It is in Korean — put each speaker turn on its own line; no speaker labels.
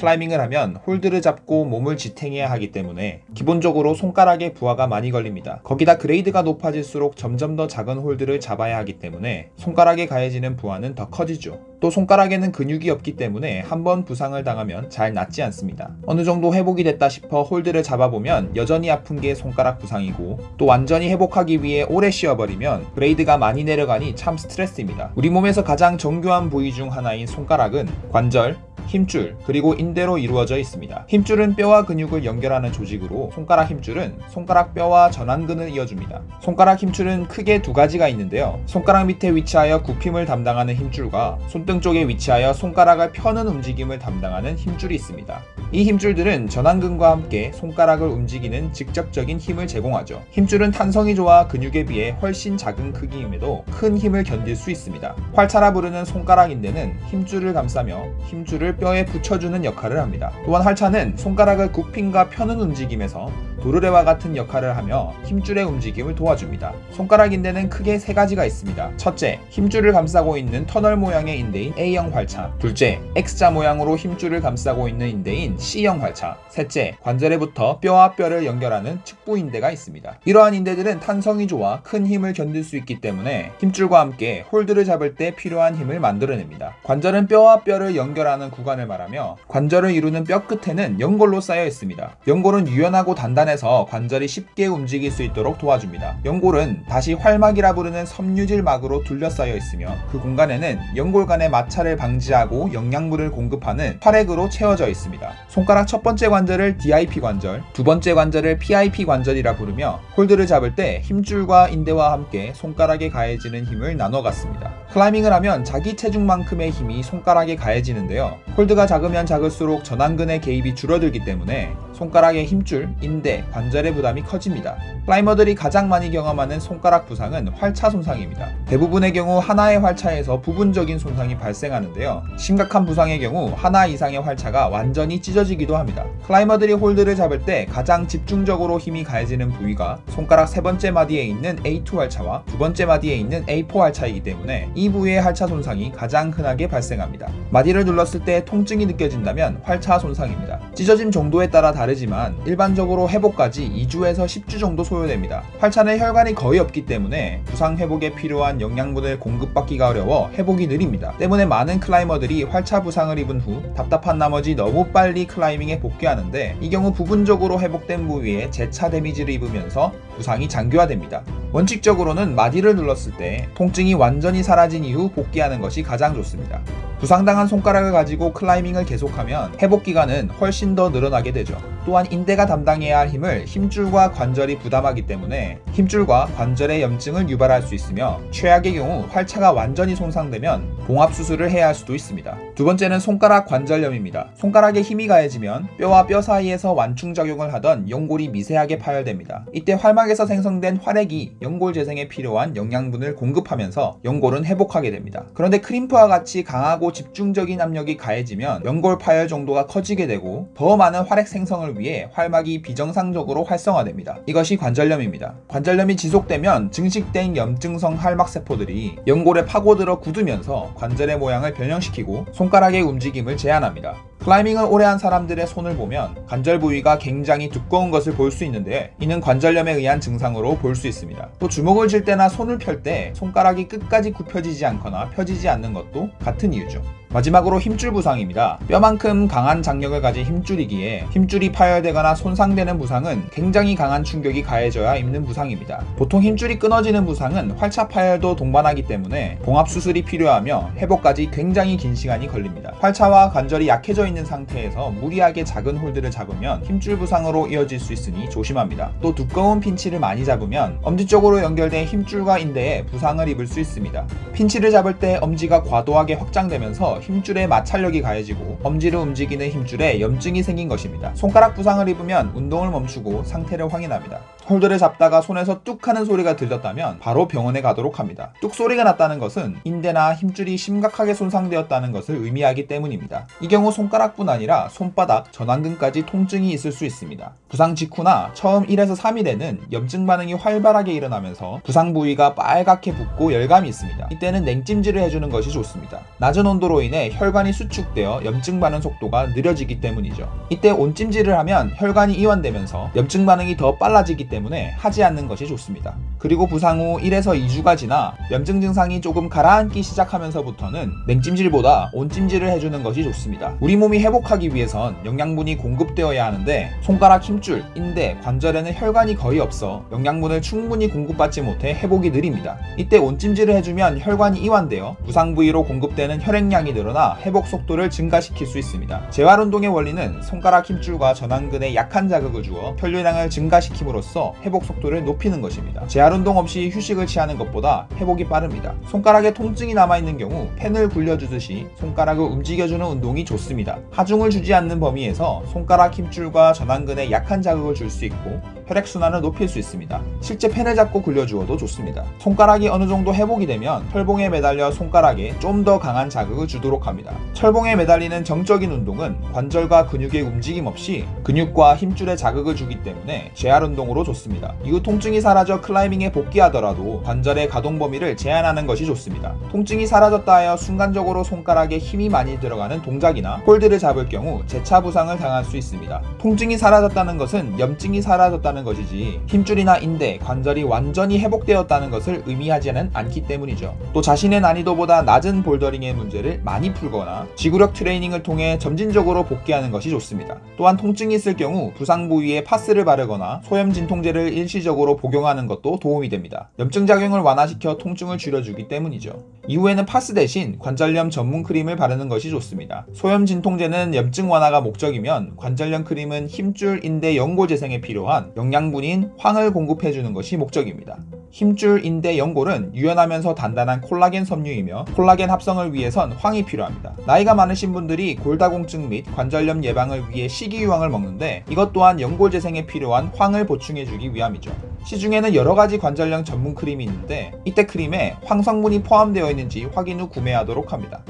클라이밍을 하면 홀드를 잡고 몸을 지탱해야 하기 때문에 기본적으로 손가락에 부하가 많이 걸립니다. 거기다 그레이드가 높아질수록 점점 더 작은 홀드를 잡아야 하기 때문에 손가락에 가해지는 부하는 더 커지죠. 또 손가락에는 근육이 없기 때문에 한번 부상을 당하면 잘 낫지 않습니다. 어느 정도 회복이 됐다 싶어 홀드를 잡아보면 여전히 아픈 게 손가락 부상이고, 또 완전히 회복하기 위해 오래 쉬어버리면 그레이드가 많이 내려가니 참 스트레스입니다. 우리 몸에서 가장 정교한 부위 중 하나인 손가락은 관절, 힘줄, 그리고 인대로 이루어져 있습니다. 힘줄은 뼈와 근육을 연결하는 조직으로 손가락 힘줄은 손가락 뼈와 전완근을 이어줍니다. 손가락 힘줄은 크게 두 가지가 있는데요. 손가락 밑에 위치하여 굽힘을 담당하는 힘줄과 손등 쪽에 위치하여 손가락을 펴는 움직임을 담당하는 힘줄이 있습니다. 이 힘줄들은 전완근과 함께 손가락을 움직이는 직접적인 힘을 제공하죠. 힘줄은 탄성이 좋아 근육에 비해 훨씬 작은 크기임에도 큰 힘을 견딜 수 있습니다. 활차라 부르는 손가락 인대는 힘줄을 감싸며 힘줄을 뼈에 붙여주는 역할을 합니다. 또한 활차는 손가락을 굽힘과 펴는 움직임에서 도르래와 같은 역할을 하며 힘줄의 움직임을 도와줍니다. 손가락 인대는 크게 세 가지가 있습니다. 첫째, 힘줄을 감싸고 있는 터널 모양의 인대인 A형 활차. 둘째, X자 모양으로 힘줄을 감싸고 있는 인대인 C형 활차. 셋째, 관절에부터 뼈와 뼈를 연결하는 측부 인대가 있습니다. 이러한 인대들은 탄성이 좋아 큰 힘을 견딜 수 있기 때문에 힘줄과 함께 홀드를 잡을 때 필요한 힘을 만들어냅니다. 관절은 뼈와 뼈를 연결하는 구간을 말하며, 관절을 이루는 뼈 끝에는 연골로 쌓여 있습니다. 연골은 유연하고 단단해서 관절이 쉽게 움직일 수 있도록 도와줍니다. 연골은 다시 활막이라 부르는 섬유질막으로 둘러싸여 있으며, 그 공간에는 연골 간의 마찰을 방지하고 영양분을 공급하는 활액으로 채워져 있습니다. 손가락 첫 번째 관절을 DIP 관절, 두 번째 관절을 PIP 관절이라 부르며, 홀드를 잡을 때 힘줄과 인대와 함께 손가락에 가해지는 힘을 나눠 갖습니다. 클라이밍을 하면 자기 체중만큼의 힘이 손가락에 가해지는데요. 홀드가 작으면 작을수록 전완근의 개입이 줄어들기 때문에 손가락의 힘줄, 인대, 관절의 부담이 커집니다. 클라이머들이 가장 많이 경험하는 손가락 부상은 활차 손상입니다. 대부분의 경우 하나의 활차에서 부분적인 손상이 발생하는데요. 심각한 부상의 경우 하나 이상의 활차가 완전히 찢어지기도 합니다. 클라이머들이 홀드를 잡을 때 가장 집중적으로 힘이 가해지는 부위가 손가락 세 번째 마디에 있는 A2 활차와 두 번째 마디에 있는 A4 활차이기 때문에 이 부위의 활차 손상이 가장 흔하게 발생합니다. 마디를 눌렀을 때 통증이 느껴진다면 활차 손상입니다. 찢어짐 정도에 따라 다르지만 일반적으로 회복까지 2주에서 10주 정도 소요됩니다. 활차는 혈관이 거의 없기 때문에 부상 회복에 필요한 영양분을 공급받기가 어려워 회복이 느립니다. 때문에 많은 클라이머들이 활차 부상을 입은 후 답답한 나머지 너무 빨리 클라이밍에 복귀하는데, 이 경우 부분적으로 회복된 부위에 재차 데미지를 입으면서 부상이 장기화됩니다. 원칙적으로는 마디를 눌렀을 때 통증이 완전히 사라진 이후 복귀하는 것이 가장 좋습니다. 부상당한 손가락을 가지고 클라이밍을 계속하면 회복기간은 훨씬 더 늘어나게 되죠. 또한 인대가 담당해야 할 힘을 힘줄과 관절이 부담하기 때문에 힘줄과 관절의 염증을 유발할 수 있으며, 최악의 경우 활차가 완전히 손상되면 봉합 수술을 해야 할 수도 있습니다. 두 번째는 손가락 관절염입니다. 손가락에 힘이 가해지면 뼈와 뼈 사이에서 완충작용을 하던 연골이 미세하게 파열됩니다. 이때 활막에서 생성된 활액이 연골 재생에 필요한 영양분을 공급하면서 연골은 회복하게 됩니다. 그런데 크림프와 같이 강하고 집중적인 압력이 가해지면 연골 파열 정도가 커지게 되고 더 많은 활액 생성을 위해 활막이 비정상적으로 활성화됩니다. 이것이 관절염입니다. 관절염이 지속되면 증식된 염증성 활막세포들이 연골에 파고들어 굳으면서 관절의 모양을 변형시키고 손가락의 움직임을 제한합니다. 클라이밍을 오래 한 사람들의 손을 보면 관절 부위가 굉장히 두꺼운 것을 볼 수 있는데, 이는 관절염에 의한 증상으로 볼 수 있습니다. 또 주먹을 쥘 때나 손을 펼 때 손가락이 끝까지 굽혀지지 않거나 펴지지 않는 것도 같은 이유죠. 마지막으로 힘줄 부상입니다. 뼈만큼 강한 장력을 가진 힘줄이기에 힘줄이 파열되거나 손상되는 부상은 굉장히 강한 충격이 가해져야 입는 부상입니다. 보통 힘줄이 끊어지는 부상은 활차 파열도 동반하기 때문에 봉합 수술이 필요하며 회복까지 굉장히 긴 시간이 걸립니다. 활차와 관절이 약해져 있는 상태에서 무리하게 작은 홀드를 잡으면 힘줄 부상으로 이어질 수 있으니 조심합니다. 또 두꺼운 핀치를 많이 잡으면 엄지 쪽으로 연결된 힘줄과 인대에 부상을 입을 수 있습니다. 핀치를 잡을 때 엄지가 과도하게 확장되면서 힘줄에 마찰력이 가해지고 엄지를 움직이는 힘줄에 염증이 생긴 것입니다. 손가락 부상을 입으면 운동을 멈추고 상태를 확인합니다. 홀드를 잡다가 손에서 뚝 하는 소리가 들렸다면 바로 병원에 가도록 합니다. 뚝 소리가 났다는 것은 인대나 힘줄이 심각하게 손상되었다는 것을 의미하기 때문입니다. 이 경우 손가락뿐 아니라 손바닥, 전완근까지 통증이 있을 수 있습니다. 부상 직후나 처음 1에서 3일에는 염증 반응이 활발하게 일어나면서 부상 부위가 빨갛게 붓고 열감이 있습니다. 이때는 냉찜질을 해주는 것이 좋습니다. 낮은 온도로 인해 혈관이 수축되어 염증 반응 속도가 느려지기 때문이죠. 이때 온찜질을 하면 혈관이 이완되면서 염증 반응이 더 빨라지기 때문에 하지 않는 것이 좋습니다. 그리고 부상 후 1에서 2주가 지나 염증 증상이 조금 가라앉기 시작하면서부터는 냉찜질보다 온찜질을 해주는 것이 좋습니다. 우리 몸이 회복하기 위해선 영양분이 공급되어야 하는데 손가락 힘줄, 인대, 관절에는 혈관이 거의 없어 영양분을 충분히 공급받지 못해 회복이 느립니다. 이때 온찜질을 해주면 혈관이 이완되어 부상 부위로 공급되는 혈액량이 늘어나 회복 속도를 증가시킬 수 있습니다. 재활운동의 원리는 손가락 힘줄과 전완근에 약한 자극을 주어 혈류량을 증가시킴으로써 회복 속도를 높이는 것입니다. 재활운동 없이 휴식을 취하는 것보다 회복이 빠릅니다. 손가락에 통증이 남아있는 경우 펜을 굴려주듯이 손가락을 움직여주는 운동이 좋습니다. 하중을 주지 않는 범위에서 손가락 힘줄과 전완근에 약한 자극을 줄 수 있고 혈액순환을 높일 수 있습니다. 실제 펜을 잡고 굴려주어도 좋습니다. 손가락이 어느 정도 회복이 되면 철봉에 매달려 손가락에 좀 더 강한 자극을 주도록 합니다. 철봉에 매달리는 정적인 운동은 관절과 근육의 움직임 없이 근육과 힘줄에 자극을 주기 때문에 재활운동으로 좋습니다. 이후 통증이 사라져 클라이밍에 복귀하더라도 관절의 가동 범위를 제한하는 것이 좋습니다. 통증이 사라졌다 하여 순간적으로 손가락에 힘이 많이 들어가는 동작이나 홀드를 잡을 경우 재차 부상을 당할 수 있습니다. 통증이 사라졌다는 것은 염증이 사라졌다는 것이지 힘줄이나 인대, 관절이 완전히 회복되었다는 것을 의미하지는 않기 때문이죠. 또 자신의 난이도보다 낮은 볼더링의 문제를 많이 풀거나 지구력 트레이닝을 통해 점진적으로 복귀하는 것이 좋습니다. 또한 통증이 있을 경우 부상 부위에 파스를 바르거나 소염 진통제를 일시적으로 복용하는 것도 도움이 됩니다. 염증 작용을 완화시켜 통증을 줄여주기 때문이죠. 이후에는 파스 대신 관절염 전문 크림을 바르는 것이 좋습니다. 소염 진통제는 염증 완화가 목적이면 관절염 크림은 힘줄, 인대, 연골 재생에 필요한 영양분인 황을 공급해주는 것이 목적입니다. 힘줄, 인대, 연골은 유연하면서 단단한 콜라겐 섬유이며 콜라겐 합성을 위해선 황이 필요합니다. 나이가 많으신 분들이 골다공증 및 관절염 예방을 위해 식이유황을 먹는데 이것 또한 연골 재생에 필요한 황을 보충해주기 위함이죠. 시중에는 여러가지 관절염 전문 크림이 있는데 이때 크림에 황 성분이 포함되어 있는지 확인 후 구매하도록 합니다.